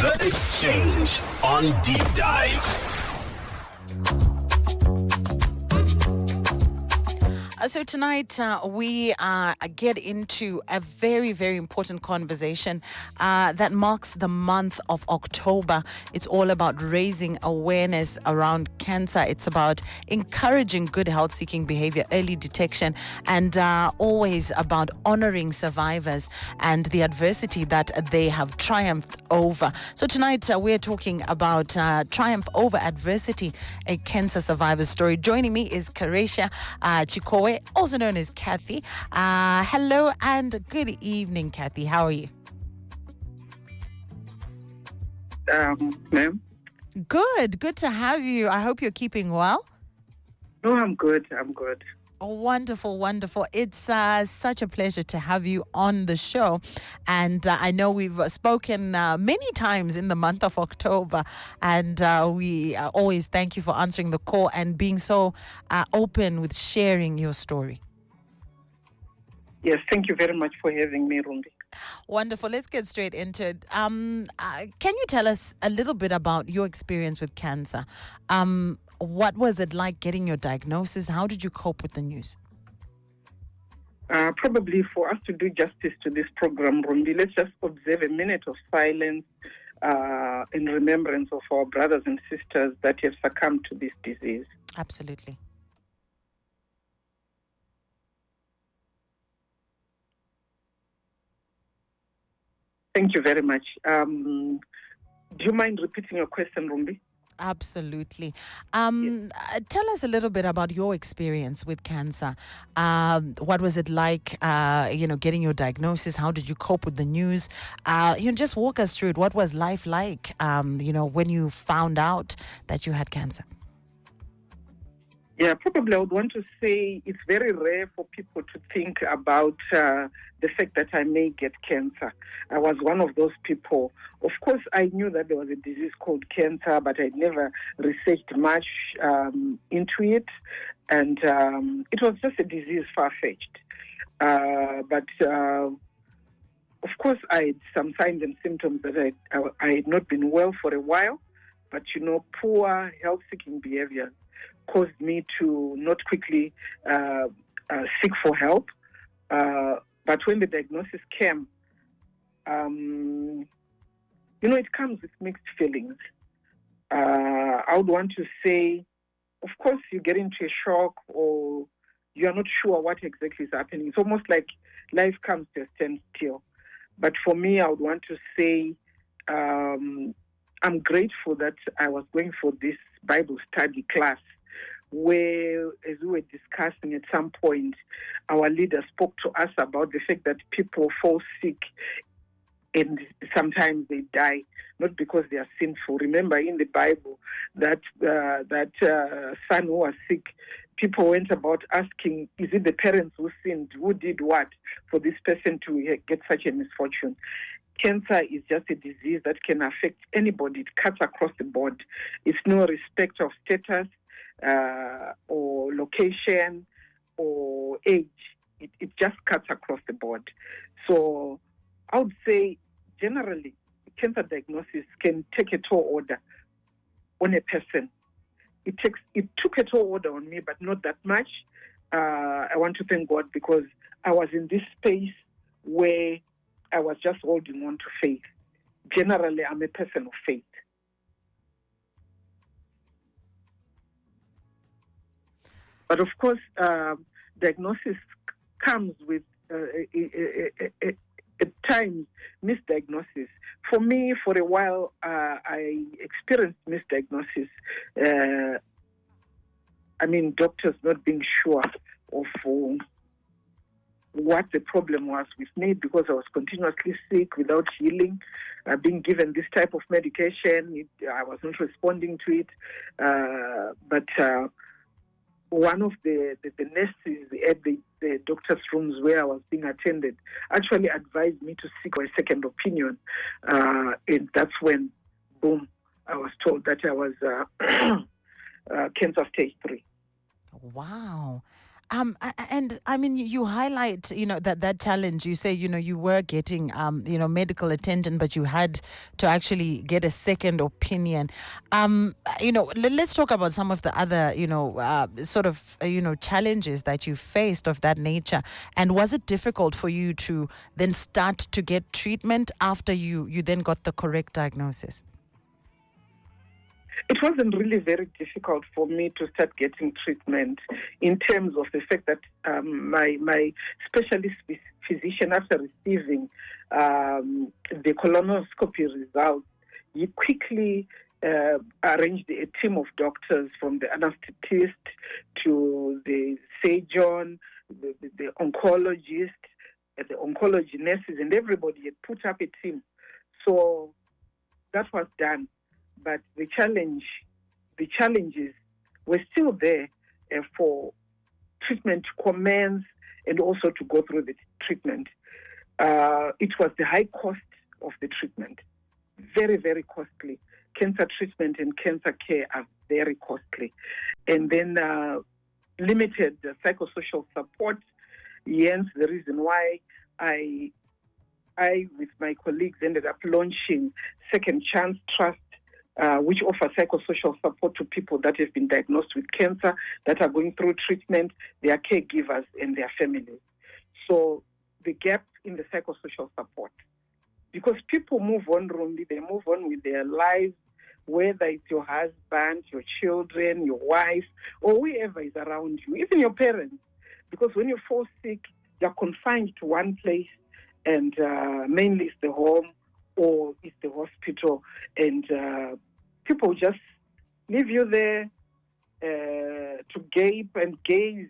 The Exchange on Deep Dive. So tonight we get into a very, very important conversation that marks the month of October. It's all about raising awareness around cancer. It's about encouraging good health-seeking behavior, early detection, and always about honoring survivors and the adversity that they have triumphed over. So tonight we're talking about triumph over adversity, a cancer survivor's story. Joining me is Keretia, Chikowa, also known as Kathy. Hello and good evening, Kathy. How are you? Ma'am? Good to have you. I hope you're keeping well. No, I'm good. Oh, wonderful. It's such a pleasure to have you on the show. And I know we've spoken many times in the month of October. And we always thank you for answering the call and being so open with sharing your story. Yes, thank you very much for having me, Rumbi. Wonderful. Let's get straight into it. Can you tell us a little bit about your experience with cancer? What was it like getting your diagnosis? How did you cope with the news? Probably for us to do justice to this program, Rumbi, let's just observe a minute of silence in remembrance of our brothers and sisters that have succumbed to this disease. Absolutely. Thank you very much. Do you mind repeating your question, Rumbi? Absolutely. Yes. Tell us a little bit about your experience with cancer. What was it like, getting your diagnosis? How did you cope with the news? Just walk us through it. What was life like, when you found out that you had cancer? Yeah, probably I would want to say it's very rare for people to think about the fact that I may get cancer. I was one of those people. Of course, I knew that there was a disease called cancer, but I never researched much into it. And it was just a disease far-fetched. Of course, I had some signs and symptoms that I had not been well for a while. But, poor health-seeking behavior caused me to not quickly seek for help. But when the diagnosis came, it comes with mixed feelings. I would want to say, of course, you get into a shock or you are not sure what exactly is happening. It's almost like life comes to a standstill. But for me, I would want to say I'm grateful that I was going for this Bible study class where, as we were discussing at some point, our leader spoke to us about the fact that people fall sick and sometimes they die, not because they are sinful. Remember in the Bible that son who was sick, people went about asking, is it the parents who sinned? Who did what for this person to get such a misfortune? Cancer is just a disease that can affect anybody. It cuts across the board. It's no respect of status or location or age. It just cuts across the board. So I would say generally cancer diagnosis can take a tall order on a person. It took a tall order on me, but not that much. I want to thank God because I was in this space where I was just holding on to faith. Generally, I'm a person of faith. But of course, diagnosis comes with, at times, misdiagnosis. For me, for a while, I experienced misdiagnosis. Doctors not being sure of what the problem was with me because I was continuously sick without healing, being given this type of medication. I was not responding to it. But one of the nurses at the doctor's rooms where I was being attended actually advised me to seek a second opinion. And that's when, boom, I was told that I was cancer stage 3. Wow. And I mean, you highlight, that challenge. You say, you were getting, medical attention, but you had to actually get a second opinion. Let's talk about some of the other, sort of, challenges that you faced of that nature. And was it difficult for you to then start to get treatment after you then got the correct diagnosis? It wasn't really very difficult for me to start getting treatment in terms of the fact that my specialist physician, after receiving the colonoscopy results, he quickly arranged a team of doctors, from the anesthetist to the surgeon, the oncologist, the oncology nurses, and everybody had put up a team. So that was done. But the challenges were still there for treatment to commence and also to go through the treatment. It was the high cost of the treatment, very, very costly. Cancer treatment and cancer care are very costly. And then limited psychosocial support. Hence the reason why I, with my colleagues, ended up launching Second Chance Trust, which offers psychosocial support to people that have been diagnosed with cancer, that are going through treatment, their caregivers, and their families. So the gap in the psychosocial support, because people move on, Rumbi, they move on with their lives, whether it's your husband, your children, your wife, or whoever is around you, even your parents. Because when you fall sick, you're confined to one place, and mainly it's the home or it's the hospital, and people just leave you there to gape and gaze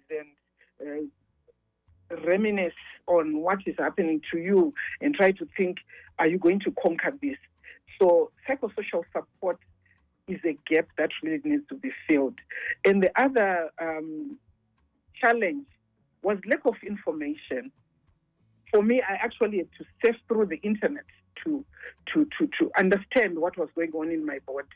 and reminisce on what is happening to you and try to think, are you going to conquer this? So psychosocial support is a gap that really needs to be filled. And the other challenge was lack of information. For me, I actually had to surf through the internet to understand what was going on in my body.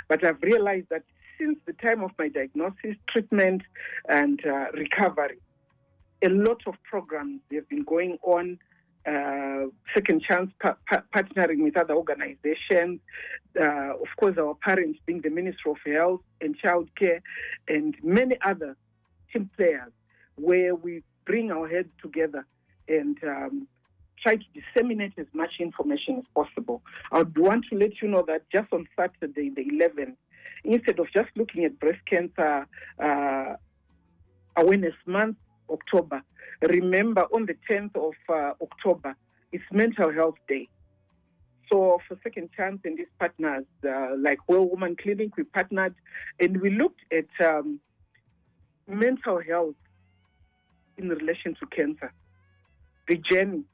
But I've realized that since the time of my diagnosis, treatment, and recovery, a lot of programs have been going on, Second Chance partnering with other organizations, of course our parents being the Ministry of Health and Childcare, and many other team players, where we bring our heads together and try to disseminate as much information as possible. I would want to let you know that just on Saturday, the 11th, instead of just looking at breast cancer awareness month, October, remember on the 10th of October, it's Mental Health Day. So for Second Chance and these partners, like Well Woman Clinic, we partnered and we looked at mental health in relation to cancer, the journey.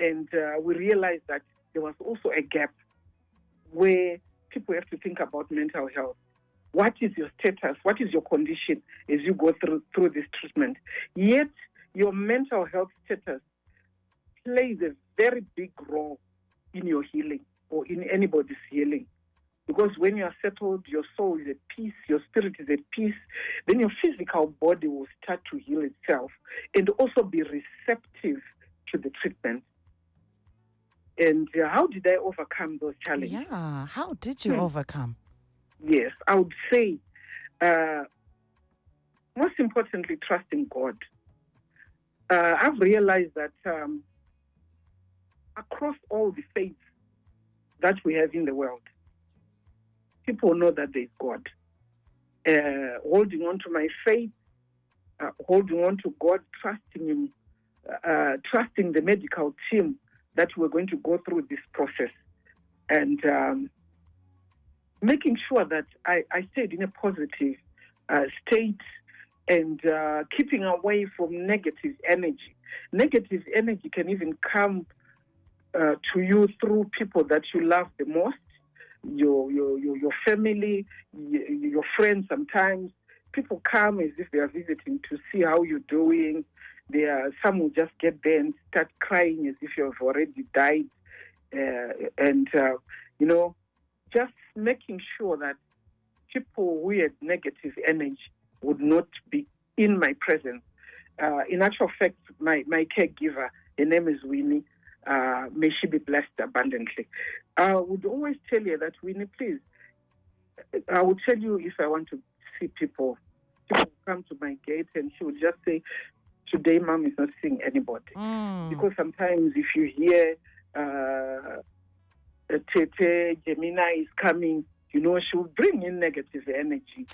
And we realized that there was also a gap where people have to think about mental health. What is your status? What is your condition as you go through this treatment? Yet, your mental health status plays a very big role in your healing or in anybody's healing. Because when you are settled, your soul is at peace, your spirit is at peace, then your physical body will start to heal itself and also be receptive to the treatment. And how did I overcome those challenges? Yeah, how did you overcome? Yes, I would say, most importantly, trusting God. I've realized that across all the faiths that we have in the world, people know that there is God. Holding on to my faith, holding on to God, trusting Him, trusting the medical team that we're going to go through this process, and making sure that I stayed in a positive state and keeping away from negative energy. Negative energy can even come to you through people that you love the most, your family, your friends. Sometimes people come as if they are visiting to see how you're doing. Some will just get there and start crying as if you have already died. Just making sure that people who had negative energy would not be in my presence. In actual fact, my caregiver, her name is Winnie, may she be blessed abundantly. I would always tell her that, Winnie, please, I would tell you if I want to see people. People will come to my gate and she would just say, today, Mom is not seeing anybody. Because sometimes if you hear Tete, Gemina is coming, she will bring in negative energy.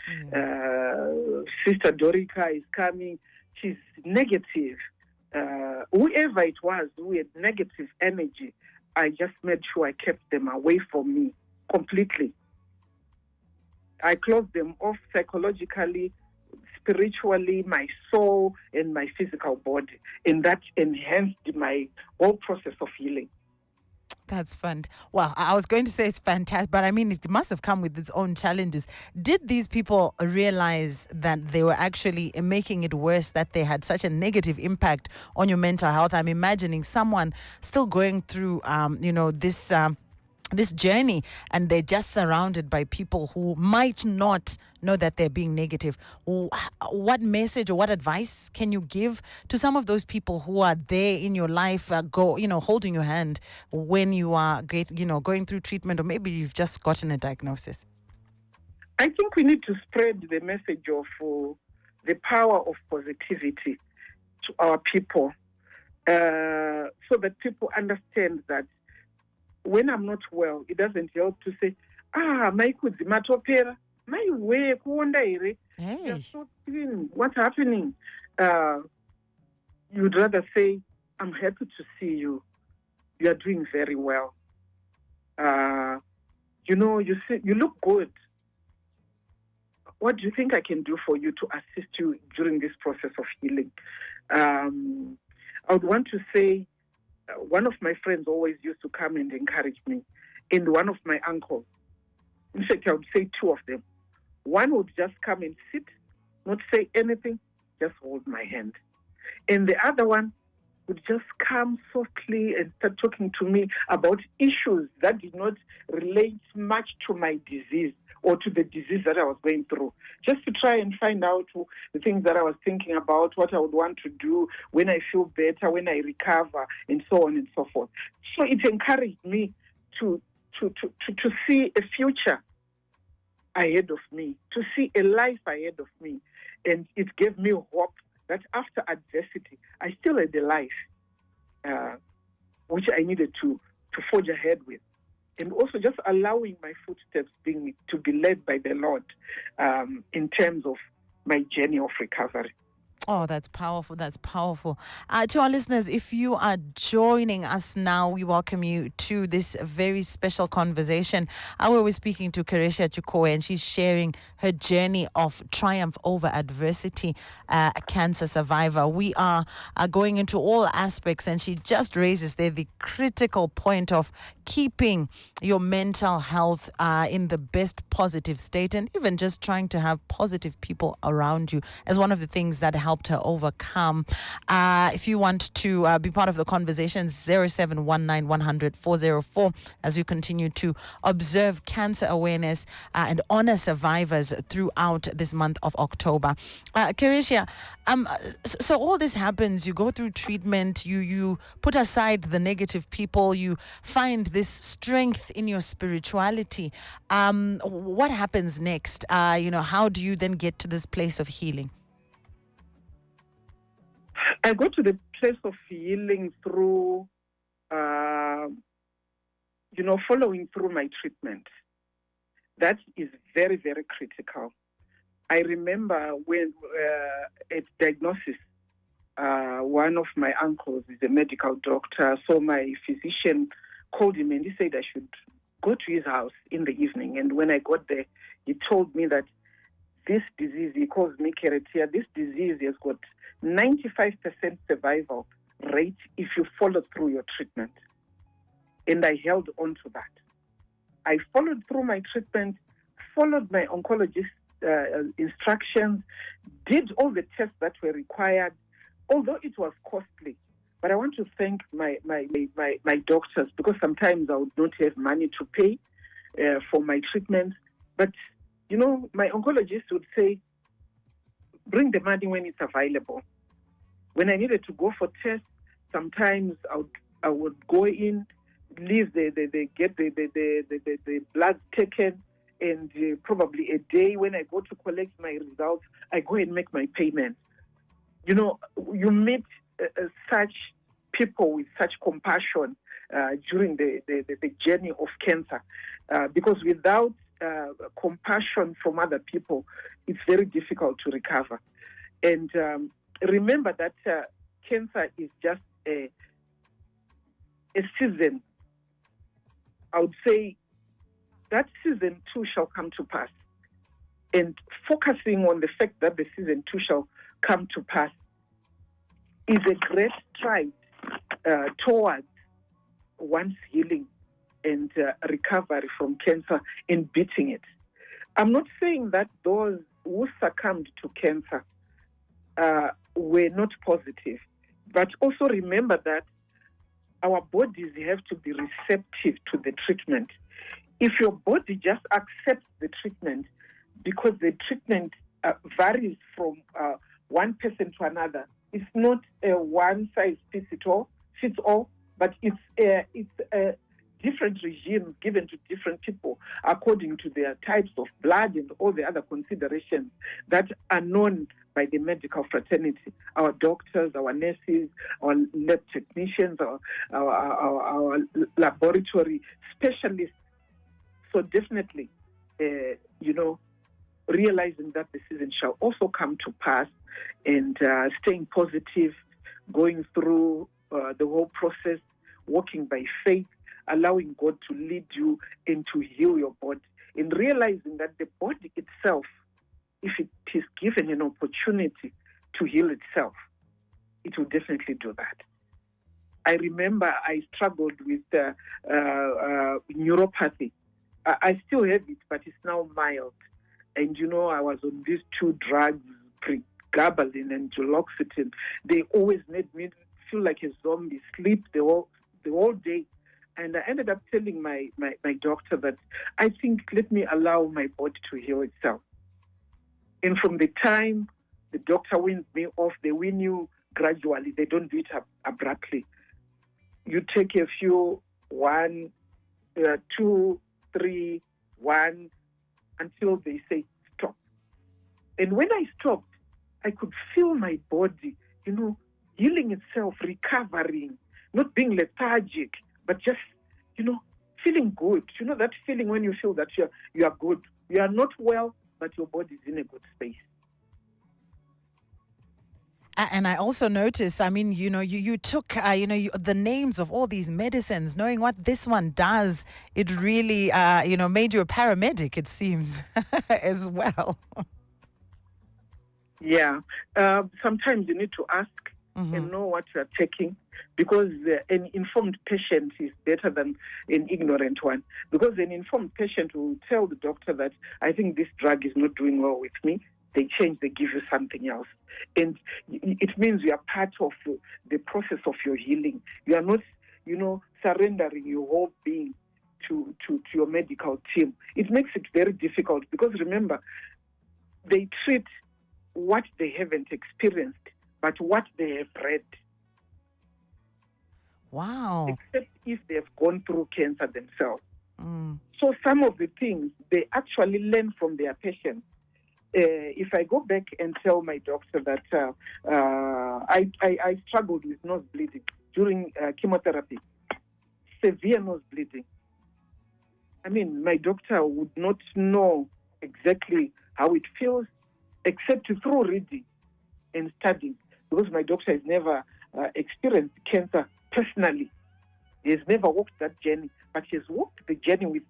Sister Dorica is coming, she's negative. Whoever it was who had negative energy, I just made sure I kept them away from me completely. I closed them off psychologically, spiritually, my soul, and my physical body. And that enhanced my whole process of healing. That's fun. Well, I was going to say it's fantastic, but I mean, it must have come with its own challenges. Did these people realize that they were actually making it worse, that they had such a negative impact on your mental health? I'm imagining someone still going through, this journey, and they're just surrounded by people who might not know that they're being negative. What message or what advice can you give to some of those people who are there in your life, holding your hand when you are going through treatment, or maybe you've just gotten a diagnosis? I think we need to spread the message of the power of positivity to our people, so that people understand that when I'm not well, it doesn't help to say, maikudzi matopera, my way, you're so thin, what's happening? You'd rather say, I'm happy to see you. You are doing very well. You look good. What do you think I can do for you to assist you during this process of healing? I would want to say, one of my friends always used to come and encourage me, and one of my uncles. In fact, I would say two of them. One would just come and sit, not say anything, just hold my hand. And the other one would just come softly and start talking to me about issues that did not relate much to my disease or to the disease that I was going through, just to try and find out the things that I was thinking about, what I would want to do when I feel better, when I recover, and so on and so forth. So it encouraged me to see a future ahead of me, to see a life ahead of me. And it gave me hope that after adversity, I still had a life, which I needed to forge ahead with. And also just allowing my footsteps to be led by the Lord in terms of my journey of recovery. Oh, that's powerful. That's powerful. To our listeners, if you are joining us now, we welcome you to this very special conversation. We're speaking to Keretia Chikowa, and she's sharing her journey of triumph over adversity, a cancer survivor. We are going into all aspects, and she just raises there the critical point of keeping your mental health in the best positive state, and even just trying to have positive people around you as one of the things that helped her overcome. If you want to be part of the conversation, 0719 100 404, as we continue to observe cancer awareness and honor survivors throughout this month of October. Keretia, so all this happens, you go through treatment, you put aside the negative people, you find this strength in your spirituality. What happens next? How do you then get to this place of healing? I go to the place of healing through, following through my treatment. That is very, very critical. I remember when at diagnosis, one of my uncles is a medical doctor, so my physician called him and he said I should go to his house in the evening. And when I got there, he told me that this disease, he calls me Keretia, this disease has got 95% survival rate if you follow through your treatment. And I held on to that. I followed through my treatment, followed my oncologist's instructions, did all the tests that were required, although it was costly. But I want to thank my doctors, because sometimes I would not have money to pay for my treatment. But, my oncologist would say, bring the money when it's available. When I needed to go for tests, sometimes I would go in, leave get the blood taken, and probably a day when I go to collect my results, I go and make my payment. You meet such people with such compassion during the journey of cancer, because without compassion from other people, it's very difficult to recover. And remember that cancer is just a season. I would say that season too shall come to pass. And focusing on the fact that the season too shall come to pass is a great stride towards one's healing and recovery from cancer and beating it. I'm not saying that those who succumbed to cancer were not positive, but also remember that our bodies have to be receptive to the treatment. If your body just accepts the treatment, because the treatment varies from one person to another, it's not a one-size-fits-all, but it's a different regime given to different people according to their types of blood and all the other considerations that are known by the medical fraternity, our doctors, our nurses, our lab technicians, our laboratory specialists. So definitely, realizing that the season shall also come to pass and staying positive, going through the whole process, walking by faith, allowing God to lead you and to heal your body, and realizing that the body itself, if it is given an opportunity to heal itself, it will definitely do that. I remember I struggled with neuropathy. I still have it, but it's now mild. And, I was on these two drugs, pregabalin and duloxetine. They always made me feel like a zombie, sleep the whole day. And I ended up telling my doctor that I think let me allow my body to heal itself. And from the time the doctor wins me off, they win you gradually. They don't do it abruptly. You take a few, 1, 2, 3, 1, until they say stop. And when I stopped, I could feel my body, healing itself, recovering, not being lethargic, but just, feeling good. That feeling when you feel that you are good. You are not well, but your body is in a good space. And I also noticed, you took, the names of all these medicines, knowing what this one does. It really, made you a paramedic, it seems, as well. Yeah. Sometimes you need to ask and know what you are taking, because an informed patient is better than an ignorant one. Because an informed patient will tell the doctor that I think this drug is not doing well with me. They change, they give you something else. And it means you are part of the process of your healing. You are not, surrendering your whole being to your medical team. It makes it very difficult because, remember, they treat what they haven't experienced, but what they have read. Wow. Except if they have gone through cancer themselves. So some of the things they actually learn from their patients. If I go back and tell my doctor that I struggled with nose bleeding during chemotherapy, severe nose bleeding, my doctor would not know exactly how it feels except through reading and studying, because my doctor has never experienced cancer personally. He has never walked that journey, but he has walked the journey with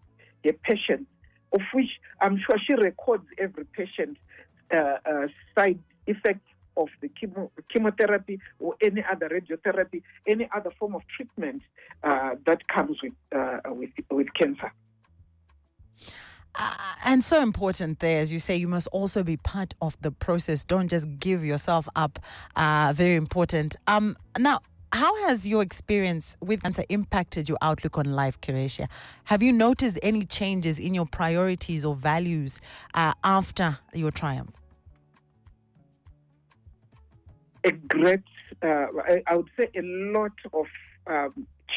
a patient, of which I'm sure she records every patient's side effects of the chemotherapy or any other radiotherapy, any other form of treatment that comes with cancer. And so important there, as you say, you must also be part of the process. Don't just give yourself up. Very important. Now, how has your experience with cancer impacted your outlook on life, Keretia? Have you noticed any changes in your priorities or values after your triumph? a great, I would say, a lot of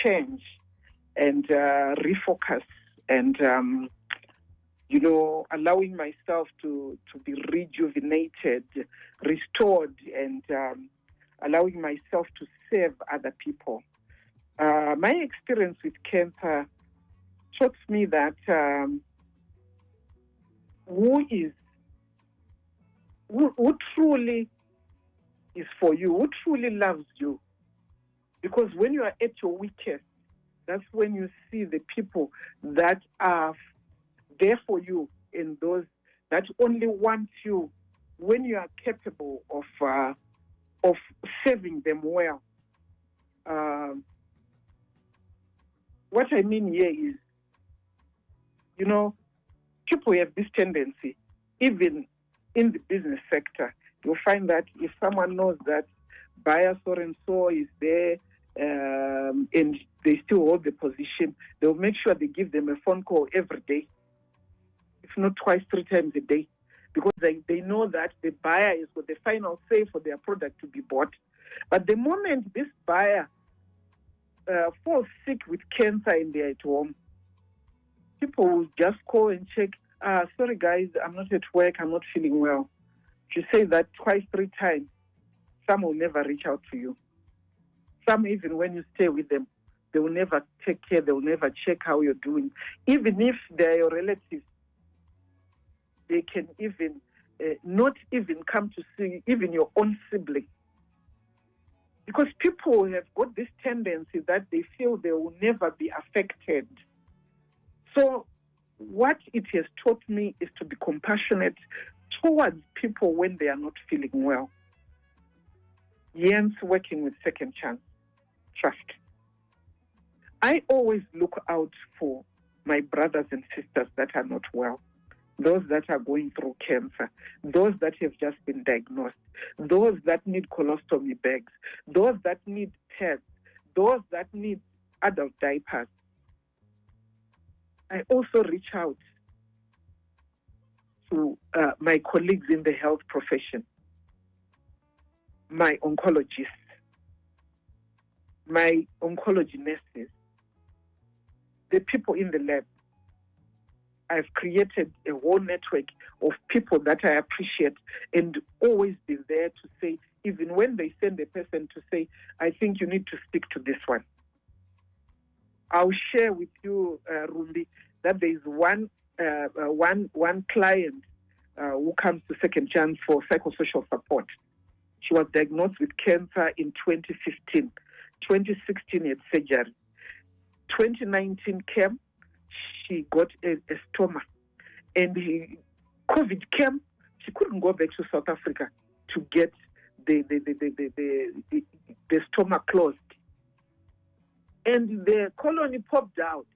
change and refocus and, allowing myself to be rejuvenated, restored, and allowing myself to serve other people. My experience with cancer taught me that who truly is for you, who truly loves you. Because when you are at your weakest, that's when you see the people that are there for you and those that only want you when you are capable of serving them well. What I mean here is, people have this tendency, even in the business sector, you'll find that if someone knows that buyer so-and-so is there and they still hold the position, they'll make sure they give them a phone call every day, if not twice, 3 times a day, because they know that the buyer is got the final say for their product to be bought. But the moment this buyer falls sick with cancer and they're at home, people will just call and check, sorry guys, I'm not at work, I'm not feeling well. If you say that twice, 3 times, some will never reach out to you. Some, even when you stay with them, they will never take care, they will never check how you're doing. Even if they're your relatives, they can even not even come to see even your own sibling. Because people have got this tendency that they feel they will never be affected. So what it has taught me is to be compassionate towards people when they are not feeling well. Hence, working with Second Chance Trust. I always look out for my brothers and sisters that are not well, those that are going through cancer, those that have just been diagnosed, those that need colostomy bags, those that need tests, those that need adult diapers. I also reach out to my colleagues in the health profession, my oncologists, my oncology nurses, the people in the lab. I've created a whole network of people that I appreciate and always be there to say, even when they send a person to say, I think you need to speak to this one. I'll share with you, Rumbi, that there is one client who comes to Second Chance for psychosocial support. She was diagnosed with cancer in 2015. 2016 had surgery. 2019 came, she got a stoma. And COVID came, she couldn't go back to South Africa to get the stoma closed. And the colony popped out.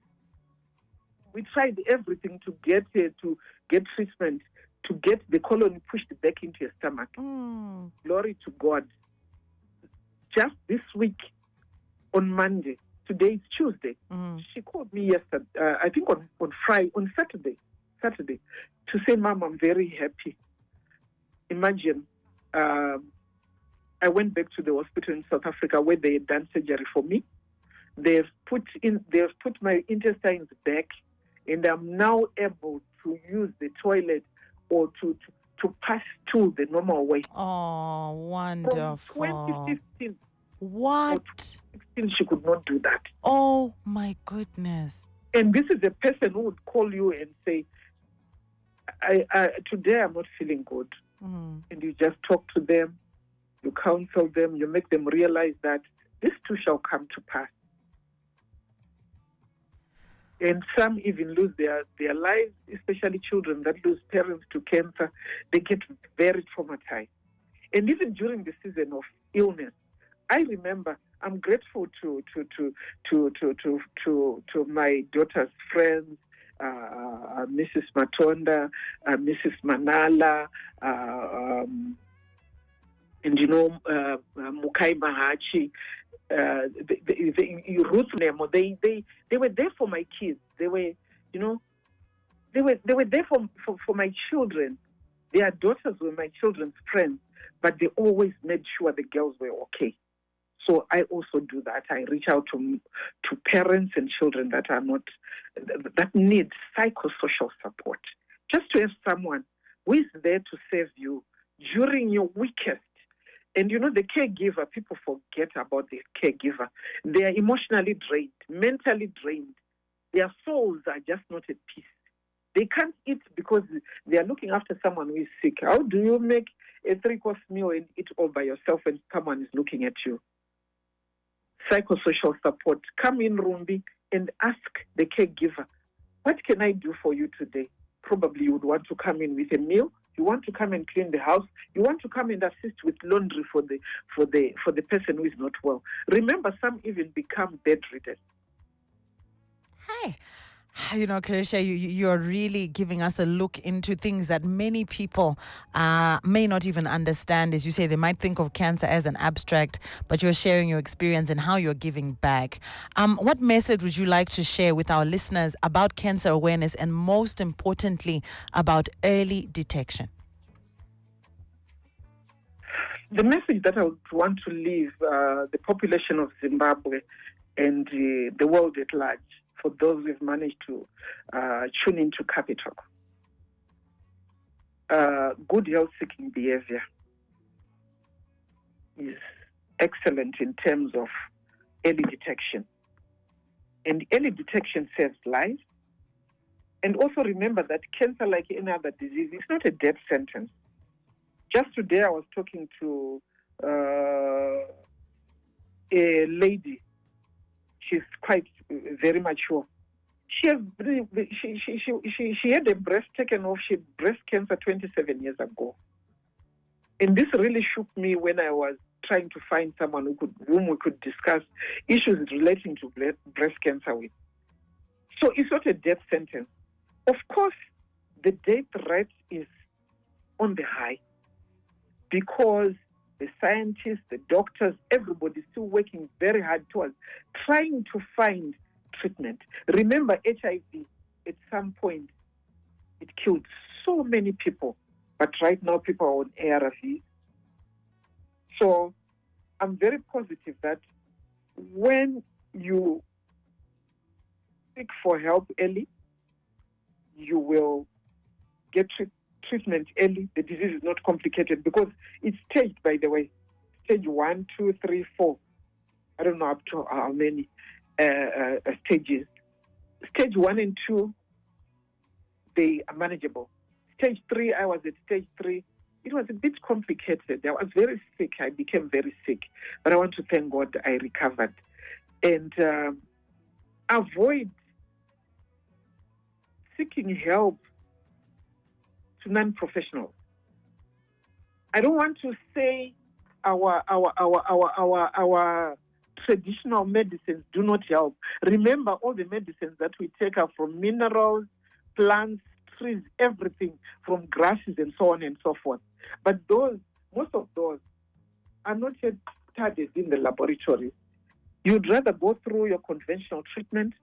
We tried everything to get treatment, to get the colony pushed back into your stomach. Glory to God. Just this week, on Monday, today is Tuesday, she called me yesterday, I think on Saturday, to say, Mom, I'm very happy. Imagine, I went back to the hospital in South Africa where they had done surgery for me. They've put my intestines back, and I'm now able to use the toilet or to pass to the normal way. Oh, wonderful. From 2015. What? 2016, she could not do that. Oh, my goodness. And this is a person who would call you and say, today I'm not feeling good. And you just talk to them, you counsel them, you make them realize that this too shall come to pass. And some even lose their lives, especially children that lose parents to cancer. They get very traumatized. And even during the season of illness, I remember, I'm grateful to my daughter's friends, Mrs. Matonda, Mrs. Manala, and Mukai Mahachi, Ruth Nemo. They were there for my kids. They were, they were there for my children. Their daughters were my children's friends. but they always made sure the girls were okay. So I also do that. I reach out to parents and children that need psychosocial support, just to have someone who is there to save you during your weakest. And the caregiver, people forget about the caregiver. They are emotionally drained, mentally drained. Their souls are just not at peace. They can't eat because they are looking after someone who is sick. How do you make a 3-course meal and eat all by yourself when someone is looking at you? Psychosocial support. Come in, Rumbi, and ask the caregiver, what can I do for you today? Probably you would want to come in with a meal. You want to come and clean the house. You want to come and assist with laundry for the person who is not well. Remember, some even become bedridden. Hi. Keretia, you're really giving us a look into things that many people may not even understand. As you say, they might think of cancer as an abstract, but you're sharing your experience and how you're giving back. What message would you like to share with our listeners about cancer awareness and, most importantly, about early detection? The message that I would want to leave the population of Zimbabwe and the world at large, for those who've managed to tune into Capital. Good health-seeking behavior is excellent in terms of early detection. And early detection saves lives. And also remember that cancer, like any other disease, is not a death sentence. Just today I was talking to a lady. She's quite very mature. She had a breast taken off. She had breast cancer 27 years ago. And this really shook me when I was trying to find someone whom we could discuss issues relating to breast cancer with. So it's not a death sentence. Of course, the death rate is on the high because the scientists, the doctors, everybody's still working very hard towards trying to find treatment. Remember, HIV, at some point, it killed so many people, but right now people are on ARVs. So I'm very positive that when you seek for help early, you will get treatment early. The disease is not complicated because it's staged, by the way. Stage 1, 2, 3, 4. I don't know up to how many stages. Stage 1 and 2, they are manageable. Stage 3, I was at stage 3. It was a bit complicated. I was very sick. I became very sick. But I want to thank God I recovered. And avoid seeking help to non-professionals. I don't want to say our traditional medicines do not help. Remember, all the medicines that we take are from minerals, plants, trees, everything, from grasses and so on and so forth. But most of those are not yet studied in the laboratory. You'd rather go through your conventional treatment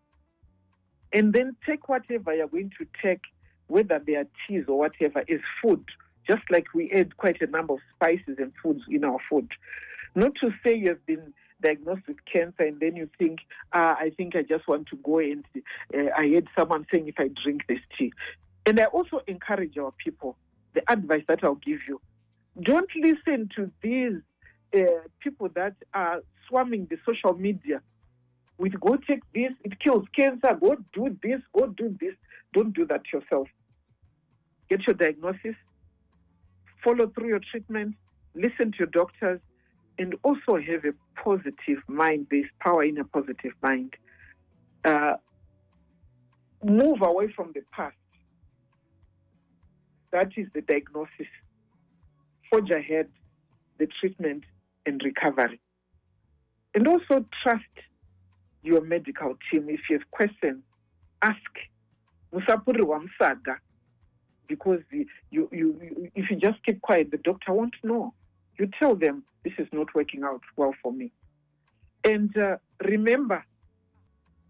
and then take whatever you're going to take, whether they are teas or whatever, is food, just like we add quite a number of spices and foods in our food. Not to say you've been diagnosed with cancer and then you think, I think I just want to go and I heard someone saying if I drink this tea. And I also encourage our people, the advice that I'll give you, don't listen to these people that are swarming the social media with go take this, it kills cancer, go do this, go do this. Don't do that yourself. Get your diagnosis, follow through your treatment, listen to your doctors, and also have a positive mind. There's power in a positive mind. Move away from the past. That is the diagnosis. Forge ahead, the treatment and recovery. And also trust your medical team. If you have questions, ask. Musapuri wamsaga. Because if you just keep quiet, the doctor won't know. You tell them, this is not working out well for me. And remember,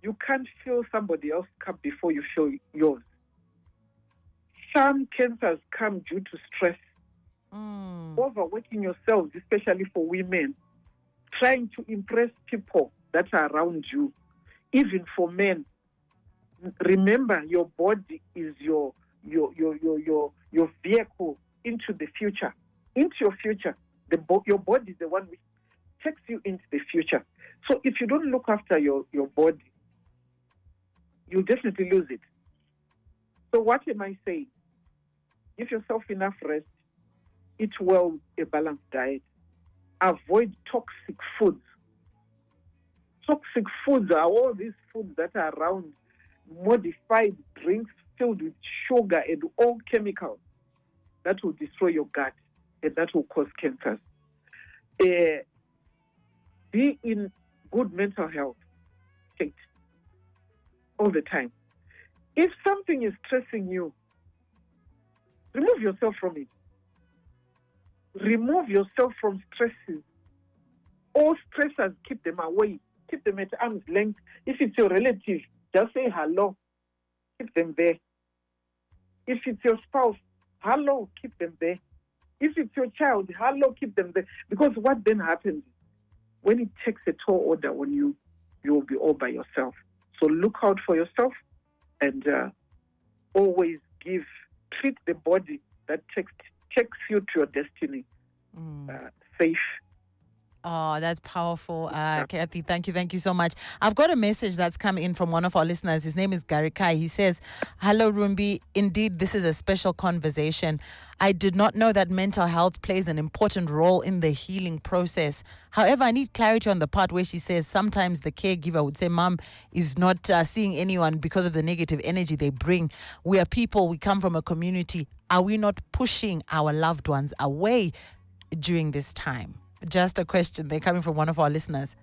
you can't fill somebody else's cup before you fill yours. Some cancers come due to stress. overworking yourselves, especially for women, trying to impress people that are around you, even for men. Remember, your body is your vehicle into the future, into your future. Your body is the one which takes you into the future. So if you don't look after your body, you'll definitely lose it. So what am I saying? Give yourself enough rest. Eat well, a balanced diet. Avoid toxic foods. Toxic foods are all these foods that are around, modified drinks filled with sugar and all chemicals that will destroy your gut and that will cause cancers. Be in good mental health state all the time. If something is stressing you, remove yourself from it. Remove yourself from stresses. All stressors, keep them away. Keep them at arm's length. If it's your relative, just say hello. Keep them there. If it's your spouse, hello, keep them there. If it's your child, hello, keep them there. Because what then happens, when it takes a tall order on you, you will be all by yourself. So look out for yourself and always treat the body that takes you to your destiny safe. Oh, that's powerful, Kathy. Thank you so much. I've got a message that's come in from one of our listeners. His name is Gary Kai. He says, "Hello, Rumbi. Indeed, this is a special conversation. I did not know that mental health plays an important role in the healing process. However, I need clarity on the part where she says sometimes the caregiver would say, Mom is not seeing anyone because of the negative energy they bring. We are people. We come from a community. Are we not pushing our loved ones away during this time?" Just a question. They're coming from one of our listeners,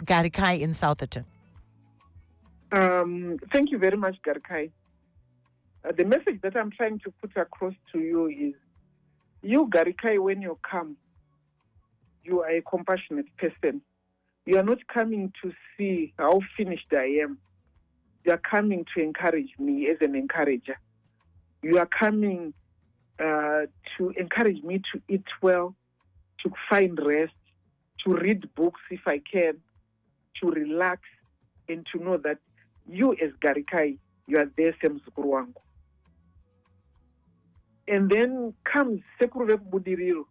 Garikai in Southerton. Thank you very much, Garikai. The message that I'm trying to put across to you is, you, Garikai, when you come, you are a compassionate person. You are not coming to see how finished I am. You are coming to encourage me as an encourager. You are coming to encourage me to eat well, to find rest, to read books if I can, to relax, and to know that you as Garikai, you are there, Semzukuru wangu. And then comes Sekuru Budiriro,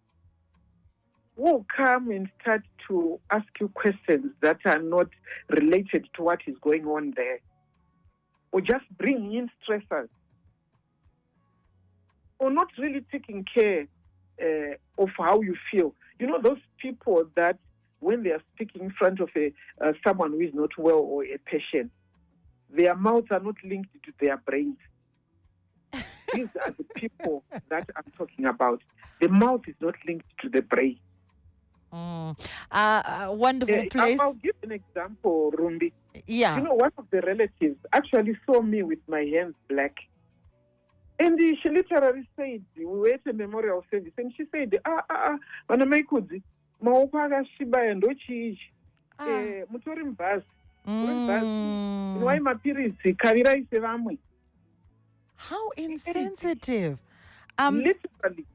who will come and start to ask you questions that are not related to what is going on there, or just bring in stressors, or not really taking care of how you feel. You know, those people that when they are speaking in front of someone who is not well or a patient, their mouths are not linked to their brains. These are the people that I'm talking about. The mouth is not linked to the brain. Wonderful place. I'll give an example, Rumbi. Yeah. You know, one of the relatives actually saw me with my hands black. And she literally said, we were at a memorial service, and she said, vana maikudzi, maoko akasviba ndochii mutori mubhazi, muri mubhazi, inwai mapiritsi, kavirai sevamwe. How insensitive. Literally.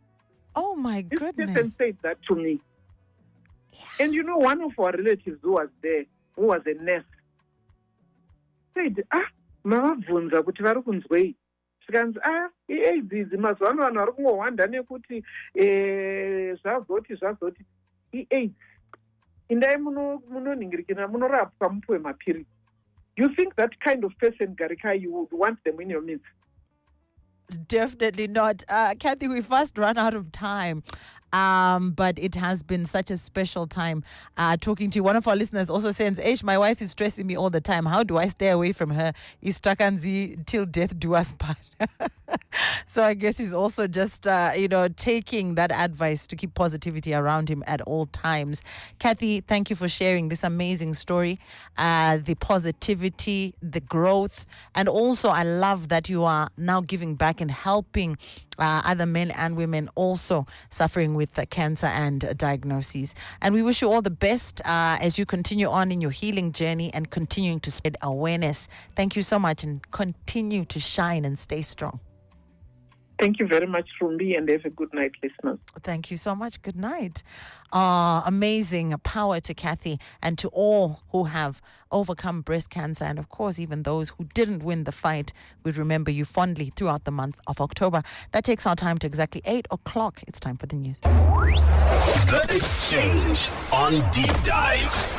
Oh my goodness. This person said that to me. Yeah. And you know, one of our relatives who was there, who was a nurse, said, mavabvunza kuti vari kunzwei. Tikanzi AIDS idzi mazuva ano vanhu vari kungohwanda nekuti zvazoti AIDS indai munonhingirikira munorapwa mupuwe mapiri. You think that kind of person, Garikai, you would want them in your midst? Definitely not. Kathy, we first run out of time. But it has been such a special time talking to you. One of our listeners also says, my wife is stressing me all the time. How do I stay away from her? Istakanzi till death do us part. So I guess he's also just, taking that advice to keep positivity around him at all times. Kathy, thank you for sharing this amazing story, the positivity, the growth, and also I love that you are now giving back and helping other men and women also suffering with cancer and diagnoses. And we wish you all the best as you continue on in your healing journey and continuing to spread awareness. Thank you so much and continue to shine and stay strong. Thank you very much from me, and have a good night, listeners. Thank you so much. Good night. Amazing power to Kathy and to all who have overcome breast cancer, and of course, even those who didn't win the fight. We remember you fondly throughout the month of October. That takes our time to exactly 8 o'clock. It's time for the news. The Exchange on Deep Dive.